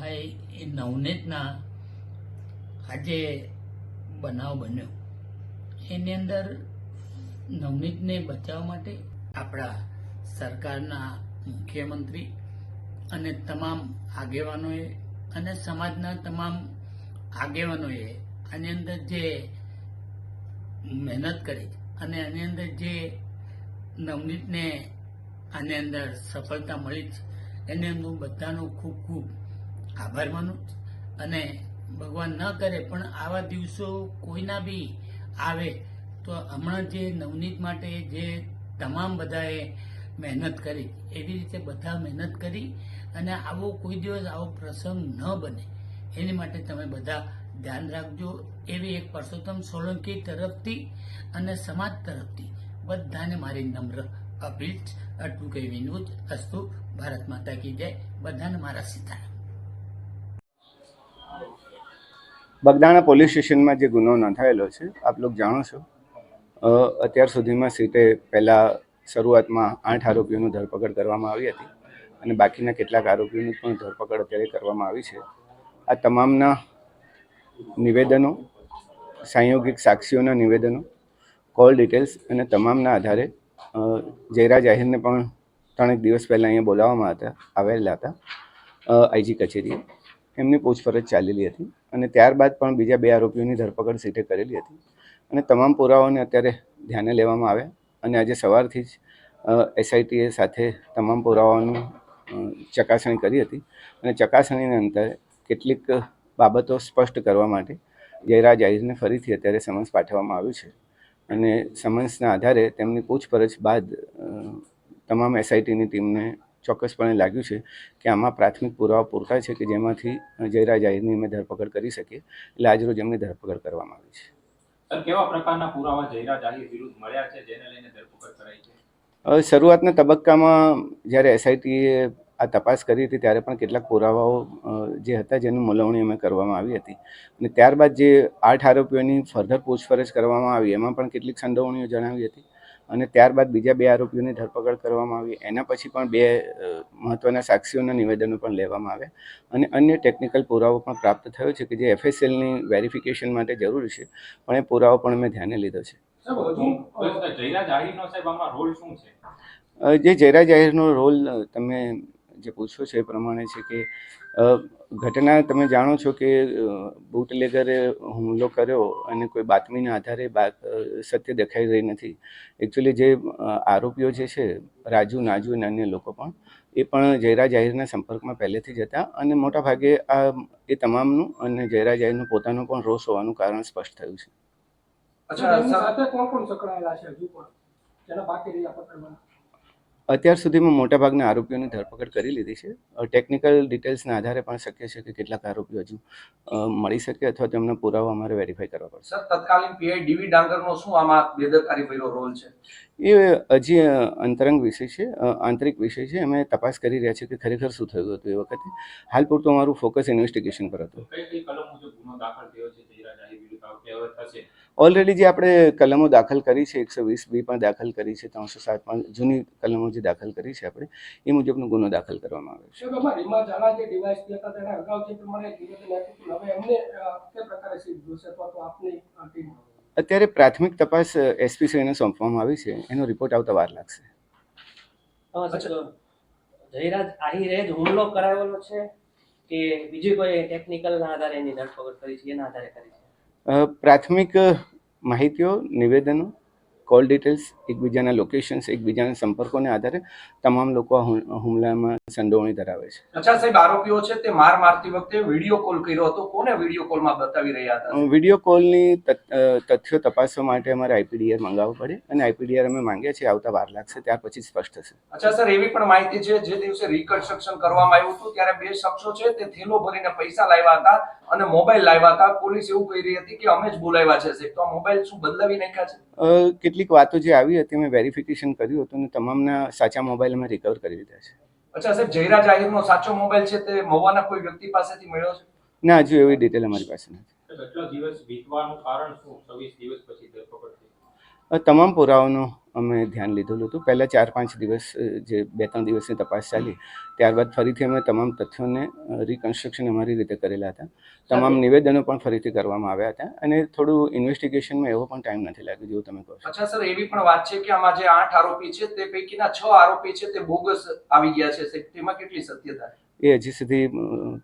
એ નવનીતના આજે બનાવ બન્યો એની અંદર નવનીતને બચાવવા માટે આપણા સરકારના મુખ્યમંત્રી અને તમામ આગેવાનોએ અને સમાજના તમામ આગેવાનોએ આની અંદર જે મહેનત કરી અને આની અંદર જે નવનીતને આની અંદર સફળતા મળી છે એને હું બધાનો ખૂબ ખૂબ આભાર માનું અને ભગવાન ન કરે પણ આવા દિવસો કોઈના બી આવે તો હમણાં જે નવનીત માટે જે તમામ બધાએ મહેનત કરી એવી રીતે બધા મહેનત કરી અને આવો કોઈ દિવસ આવો પ્રસંગ ન બને એની માટે તમે બધા ધ્યાન રાખજો એવી એક પરસોત્તમ સોલંકી તરફથી અને સમાજ તરફથી બધાને મારી નમ્ર અપીલ આટલું કહી વિનોદ અસ્તુ ભારત માતા કી જય બધાને મારા સીતારામ. બગદાણા પોલીસ સ્ટેશનમાં જે ગુનો નોંધાયેલો છે આપ લોકો જાણો છો. અત્યાર સુધીમાં સીટે પહેલાં શરૂઆતમાં 8 આરોપીઓની ધરપકડ કરવામાં આવી હતી અને બાકીના કેટલાક આરોપીઓની પણ ધરપકડ અત્યારે કરવામાં આવી છે. આ તમામના નિવેદનો, સાંયોગિક સાક્ષીઓના નિવેદનો, કોલ ડિટેલ્સ અને તમામના આધારે જયરાજ આહિરને પણ 3 દિવસ પહેલાં અહીંયા બોલાવવામાં આવેલા હતા આઈજી કચેરીએ. એમની પૂછપરછ ચાલેલી હતી અને ત્યારબાદ પણ બીજા 2 આરોપીઓની ધરપકડ સીટે કરેલી હતી અને તમામ પુરાવાઓને અત્યારે ધ્યાને લેવામાં આવ્યા અને આજે સવારથી જ એસઆઈટીએ સાથે તમામ પુરાવાઓની ચકાસણી કરી હતી અને ચકાસણીના અંતે કેટલીક બાબતો સ્પષ્ટ કરવા માટે જયરાજ આહિરને ફરીથી અત્યારે સમન્સ પાઠવવામાં આવ્યું છે અને સમન્સના આધારે તેમની પૂછપરછ બાદ તમામ એસઆઈટીની ટીમને ચોક્કસપણે લાગ્યું છે કે આમાં પ્રાથમિક પુરાવા પૂરતા છે કે જેમાંથી જયરાજ આહિરની અમે ધરપકડ કરી શકીએ, એટલે આજરોજ એમની ધરપકડ કરવામાં આવી છે. સર, કેવા પ્રકારના પુરાવા જયરાજ આહિર વિરુદ્ધ મળ્યા છે જેને લઈને ધરપકડ કરાઈ છે? શરૂઆતના તબક્કામાં જ્યારે એસઆઈટીએ આ તપાસ કરી હતી ત્યારે પણ કેટલાક પુરાવાઓ જે હતા જેની મૂલવણી અમે કરવામાં આવી હતી અને ત્યારબાદ જે 8 આરોપીઓની ફર્ધર પૂછપરછ કરવામાં આવી એમાં પણ કેટલીક સંડોવણીઓ જણાવી હતી અને ત્યારબાદ બીજા 2 આરોપીઓની ધરપકડ કરવામાં આવી. એના પછી પણ 2 મહત્ત્વના સાક્ષીઓના નિવેદનો પણ લેવામાં આવ્યા અને અન્ય ટેકનિકલ પુરાવો પણ પ્રાપ્ત થયો છે કે જે એફએસએલની વેરિફિકેશન માટે જરૂરી છે, પણ એ પુરાવો પણ મેં ધ્યાને લીધો છે. જે જયરાજ આહિરનો રોલ તમે જે પૂછો છો એ પ્રમાણે છે કે ઘટના તમે જાણો છો કે બુટલેગરે હુમલો કર્યો અને કોઈ બાતમીના આધારે સત્ય દેખાઈ રહી નથી. એકચ્યુઅલી જે આરોપીઓ જે છે રાજુ, નાજુ અને અન્ય લોકો પણ એ પણ જયરાજ આહિરના સંપર્કમાં પહેલેથી જ હતા અને મોટાભાગે એ તમામનું અને જયરાજ આહિરનું પોતાનું પણ રોષ હોવાનું કારણ સ્પષ્ટ થયું છે. અત્યાર સુધીમાં મોટાભાગના આરોપીઓની ધરપકડ કરી લીધી છે. ટેકનિકલ ડિટેલ્સના આધારે પણ શક્ય છે કે કેટલાક આરોપીઓ હજુ મળી શકે અથવા તેમના પુરાવા અમારે વેરીફાઈ કરવા પડશે. સર, તત્કાલીન પીઆઈ ડીવી ડાંગરનો શું આમાં બેદરકારીભર્યો રોલ છે? એ હજી અંતરંગ વિષય છે, આંતરિક વિષય છે. અમે તપાસ કરી રહ્યા છીએ કે ખરેખર શું થયું હતું એ વખતે. હાલ પૂરતું અમારું ફોકસ ઇન્વેસ્ટિગેશન પર હતું. ઓલરેડી જે આપણે કલમો દાખલ કરી છે 120B પણ દાખલ કરી છે, 307 પણ જૂની કલમો જે દાખલ કરી છે આપણે એ મુજબનો ગુનો દાખલ કરવામાં આવ્યો છે. અત્યારે પ્રાથમિક તપાસ એસપીશ્રીને સોંપવામાં આવી છે, એનો રિપોર્ટ આવતા વાર લાગશે. જયરાજ આહિરે જ હુમલો કરાવેલો છે કે બીજી કોઈ ટેકનિકલના આધારે એની ધરપકડ કરી છે, એના આધારે કરી છે? પ્રાથમિક માહિતીઓ, નિવેદનો, કોલ ડિટેલ્સ, એકબીજાના લોકેશન્સ, એકબીજાના સંપર્કોને આધારે તમામ લોકો હુમલામાં સંડોવણી ધરાવે છે. અચ્છા સાહેબ, આરોપીઓ છે તે મારતી વખતે વિડીયો કોલ કર્યો હતો. કોને વિડીયો કોલમાં બતાવી રહ્યા હતા? વિડીયો કોલની તથ્યો તપાસવા માટે અમારે આઈપીડીઆર મંગાવવું પડે અને આઈપીડીઆર અમે માંગ્યા છે, આવતા વાર લાગશે, ત્યાર પછી સ્પષ્ટ થશે. અચ્છા સર, એવી પણ માહિતી છે જે દિવસે રિકન્સ્ટ્રક્શન કરવામાં આવ્યું હતું ત્યારે 2 શખ્સો છે તે થેલો ભરીને પૈસા લાવ્યા હતા અને મોબાઈલ લાવ્યા હતા. પોલીસ એવું કહી રહી હતી કે અમે જ બોલાવ્યા છે સાહેબ. તો આ મોબાઈલ શું બદલાવી નાખ્યા છે? કેટલીક વાતો જે આવી હતી મેં વેરિફિકેશન કર્યું હતું અને તમામના સાચા મોબાઈલ અમે રિકવર કરી લીધા છે. અચ્છા સાહેબ, જયરાજ આહિરનો સાચો મોબાઈલ છે તે મહુવાના કોઈ વ્યક્તિ પાસેથી મળ્યો છે? ના, હજુ એવી ડિટેલ અમારી પાસે નથી. કેટલા દિવસ વીતવાનું કારણ શું? 26 દિવસ પછી ધરપકડ થઈ? તમામ પુરાવાનું અમે ધ્યાન લીધેલું હતું. પહેલાં 4-5 દિવસ જે 2-3 દિવસની તપાસ ચાલી, ત્યારબાદ ફરીથી અમે તમામ તથ્યોને રિકન્સ્ટ્રક્શન અમારી રીતે કરેલા હતા. તમામ નિવેદનો પણ ફરીથી કરવામાં આવ્યા હતા અને થોડું ઇન્વેસ્ટિગેશનમાં એવો પણ ટાઈમ નથી લાગ્યો જેવું તમે કહો છો. અચ્છા સર, એવી પણ વાત છે કે આમાં જે 8 આરોપી છે તે પૈકીના 6 આરોપી છે તે બોગસ આવી ગયા છે સાહેબ, તેમાં કેટલી સત્યતા? એ હજી સુધી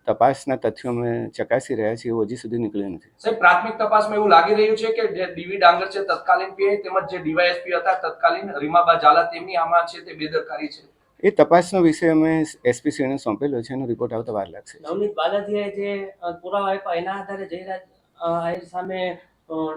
તપાસના તથ્યો અમે ચકાસી રહ્યા છીએ, એવું હજી સુધી નીકળ્યું નથી. સાહેબ, પ્રાથમિક તપાસમાં એવું લાગી રહ્યું છે કે જે ડીવી ડાંગર છે તત્કાલીન પીઆઈ તેમજ જે ડીવાયએસપી હતા તત્કાલીન રીમાબા ઝાલા તેમની આમાં છે તે બેદરકારી છે. એ તપાસનો વિષય અમે એસપીસીને સોંપેલો છે, એનો રિપોર્ટ આવતા વાર લાગશે. નવનીત બાલાજીએ જે પુરાવા આપ્યા એના આધારે જયરાજ આહિર સામે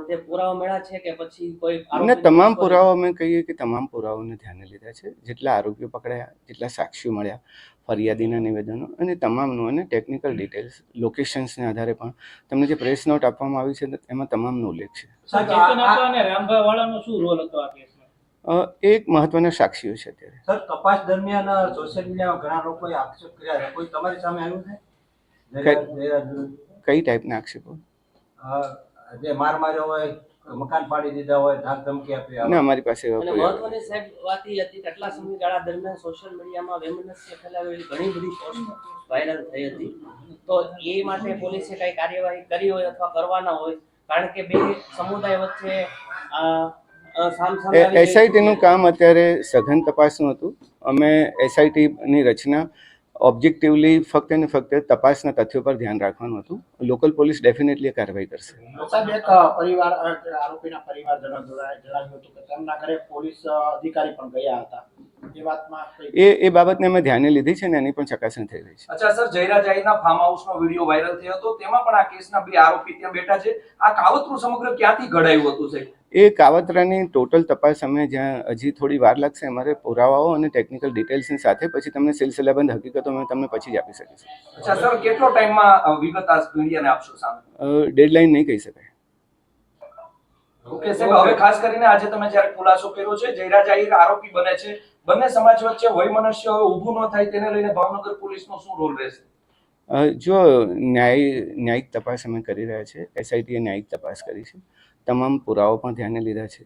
તે પુરાવા મળ્યા છે કે પછી કોઈ અને તમામ પુરાવા અમે કહીએ કે તમામ પુરાવાઓને ધ્યાને લીધા છે. જેટલા આરોપીઓ પકડાયા, જેટલા સાક્ષીઓ મળ્યા, ફરિયાદીના નિવેદનો અને તમામનું અને ટેકનિકલ ડિટેલ્સ, લોકેશન્સને આધારે પણ તમને જે પ્રેસ નોટ આપવામાં આવી છે એમાં તમામનો ઉલ્લેખ છે. એ એક મહત્વના સાક્ષીઓ છે અત્યારે. સર, તપાસ દરમિયાન સોશિયલ મીડિયામાં ઘણા લોકોએ આક્ષેપ કર્યા છે, કોઈ તમારી સામે આવ્યું છે? કઈ ટાઈપના આક્ષેપો? જે માર માર્યો હોય, મકાન પાડી દીધા હોય, ધાક ધમકી આપી અને અમારી પાસે અને મહત્વની સાહેબ વાત એ હતી કે આટલા સમયગાળા દરમિયાન સોશિયલ મીડિયામાં વેમનસ્ય ફેલાવેલી ઘણી બધી પોસ્ટ વાયરલ થઈ હતી, તો એ માટે પોલીસે કઈ કાર્યવાહી કરી હોય અથવા કરવાના હોય, કારણ કે બે સમુદાય વચ્ચે એસઆઈટીનું કામ અત્યારે સઘન તપાસનું હતું. અમે એસઆઈટીની રચના ઓબ્જેક્ટિવલી ફક્ત ને ફક્ત તપાસના તથ્યો પર ધ્યાન રાખવાનું હતું. લોકલ પોલીસ ડેફિનેટલી કાર્યવાહી કરશે. સાહેબ, એક પરિવાર આરોપીના પરિવારજનો જણાવ્યું હતું કે તેમના ઘરે પોલીસ અધિકારી પણ ગયા હતા. એ વાતમાં એ બાબતને અમે ધ્યાને લીધી છે ને એની પણ ચકાસણી થઈ રહી છે. અચ્છા સર, જયરાજ આહિરના ફાર્મ હાઉસનો વિડીયો વાયરલ થયો હતો, તેમાં પણ આ કેસના 2 આરોપી ત્યાં બેઠા છે. આ કાવતરું સમગ્ર ક્યાંથી ઘડાયું હતું સાહેબ? એ કાવતરાની ટોટલ તપાસ અમે જ્યાં હજી થોડી વાર લાગશે, અમારે પુરાવાઓ અને ટેકનિકલ ડિટેલ્સની સાથે પછી તમને સિલસિલાબંધ હકીકતો અમે તમને પછી જ આપી શકીશ. અચ્છા સર, કેટલો ટાઈમમાં વિગત આ મીડિયાને આપશો સામે? ડેડલાઇન નહીં કહી શકાય. ઓકે સાહેબ, હવે ખાસ કરીને આજે તમે જ્યારે ખુલાસો કર્યો છે જયરાજ આહિર આરોપી બને છે, બંને સમાજ વચ્ચે વયમનસ્ય હવે ઊભું ન થાય તેને લઈને ભાવનગર પોલીસનો શું રોલ રહેશે? જો ન્યાયિક તપાસ અમે કરી રહ્યા છીએ, એસઆઈટીએ ન્યાયિક તપાસ કરી છે, તમામ પુરાવો પણ ધ્યાને લીધા છે.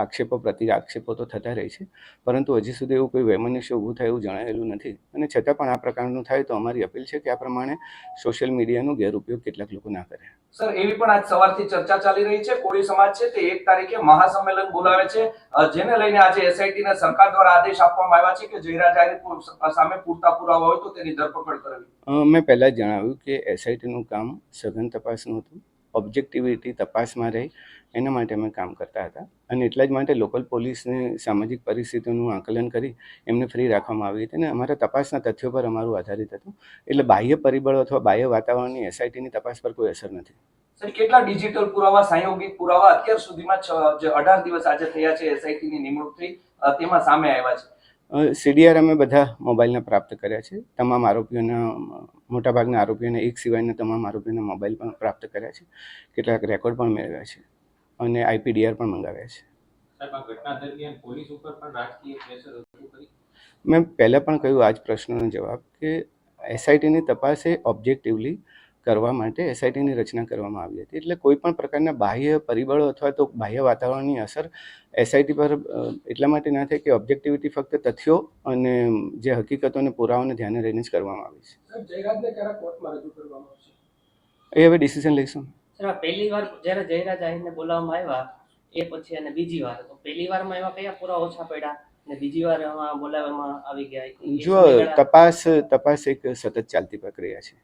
આક્ષેપો પ્રતિ આક્ષેપો તો થતા રહે છે, પરંતુ હજી સુધી એવું કોઈ વૈમનસ્ય ઊભું થાય એવું જણાયેલું નથી. અને છતાં પણ આ પ્રકારનું થાય તો અમારી અપીલ છે કે આ પ્રમાણે સોશિયલ મીડિયાનો ગેરઉપયોગ કેટલાક લોકો ના કરે. સર, એવી પણ આજ સવારથી ચર્ચા ચાલી રહી છે, કોળી સમાજ છે તે 1 તારીખે મહાસંમેલન બોલાવે છે, જેને લઈને આજે એસઆઈટીને સરકાર દ્વારા આદેશ આપવામાં આવ્યા છે કે જયરાજ આહિર સામે પૂરતા પુરાવા હોય તો તેની ધરપકડ કરવી. મેં પહેલા જ જણાવ્યું કે એસઆઈટીનું કામ સઘન તપાસનું હતું, ઓબ્જેક્ટિવિટી તપાસમાં રહી એના માટે અમે કામ કરતા હતા અને એટલા જ માટે લોકલ પોલીસની સામાજિક પરિસ્થિતિનું આકલન કરી એમને ફ્રી રાખવામાં આવી હતી અને અમારા તપાસના તથ્યો પર અમારું આધારિત હતું. એટલે બાહ્ય પરિબળો અથવા બાહ્ય વાતાવરણની એસઆઈટીની તપાસ પર કોઈ અસર નથી. સર, કેટલા ડિજિટલ પુરાવા, સંયોગિક પુરાવા અત્યાર સુધીમાં જે 18 દિવસ આજે થયા છે એસઆઈટીની નિમણૂક થઈ તેમાં સામે આવ્યા છે? સીડીઆર અમે બધા મોબાઈલના પ્રાપ્ત કર્યા છે. તમામ આરોપીઓના, મોટાભાગના આરોપીઓના એક સિવાયના તમામ આરોપીઓના મોબાઈલ પણ પ્રાપ્ત કર્યા છે. કેટલાક રેકોર્ડ પણ મેળવ્યા છે અને આઈપીડીઆર પણ મંગાવ્યા છે. સાહેબ, આ ઘટના દરમિયાન પોલીસ ઉપર પણ રાજકીય પ્રેશર રજૂ કરી? મેં પહેલાં પણ કહ્યું આ જ પ્રશ્નનો જવાબ કે એસઆઈટીની તપાસ એ ઓબ્જેક્ટિવલી કરવા માટે એસઆઈટીની રચના કરવામાં આવી હતી. એટલે કોઈ પણ પ્રકારના બાહ્ય પરિબળો અથવા તો બાહ્ય વાતાવરણની અસર એસઆઈટી પર એટલા માટે ના થાય કે ઓબ્જેક્ટિવિટી ફક્ત તથ્યો અને જે હકીકતોને પુરાવાને ધ્યાને રહીને જ કરવામાં આવી છે. જયરાજને ક્યારે કોર્ટમાં રજૂ કરવામાં આવશે? એ હવે ડિસિઝન લઈશું. સર, પહેલી વાર જ્યારે જયરાજ આહિરને બોલાવવામાં આવ્યા એ પછી અને બીજી વાર, તો પહેલી વારમાં એમાં કયા પુરાવા ઓછા પડ્યા અને બીજી વાર એમાં બોલાવવામાં આવી ગયા? જો તપાસ એક સતત ચાલતી પ્રક્રિયા છે.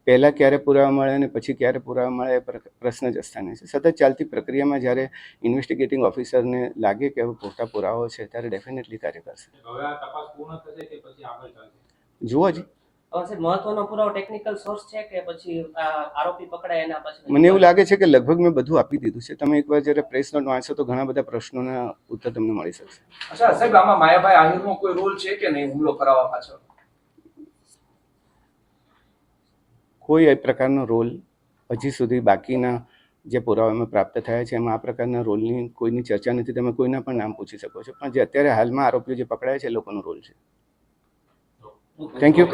પહેલાં ક્યારે પુરાવા મળે અને પછી ક્યારે પુરાવા મળે એ પ્રશ્ન જ સ્થાને છે. સતત ચાલતી પ્રક્રિયામાં જ્યારે ઇન્વેસ્ટિગેટિંગ ઓફિસરને લાગે કે હવે પૂરતા પુરાવાઓ છે ત્યારે ડેફિનેટલી કાર્ય કરશે. હવે આ તપાસ પૂર્ણ થશે કે પછી આગળ ચાલશે? જુઓ જ. સાહેબ, મહત્વનો પુરાવો ટેકનિકલ સોર્સ છે કે પછી આરોપી પકડાય એના પછી? મને એવું લાગે છે કે લગભગ મેં બધું આપી દીધું છે. તમે એકવાર જ્યારે પ્રેસ નોટ વાંચશો તો ઘણા બધા પ્રશ્નોના ઉત્તર તમને મળી શકશે. અચ્છા સાહેબ, આમાં માયાભાઈ આહિરનો કોઈ રોલ છે કે નહીં હુમલો કરાવવા પાછળ? કોઈ એ પ્રકારનો રોલ હજી સુધી બાકીના જે પુરાવામાં પ્રાપ્ત થયા છે એમાં આ પ્રકારના રોલની કોઈની ચર્ચા નથી. તમે કોઈના પણ નામ પૂછી શકો છો, પણ જે અત્યારે હાલમાં આરોપીઓ જે પકડાયા છે એ લોકોનો રોલ છે. Thank you.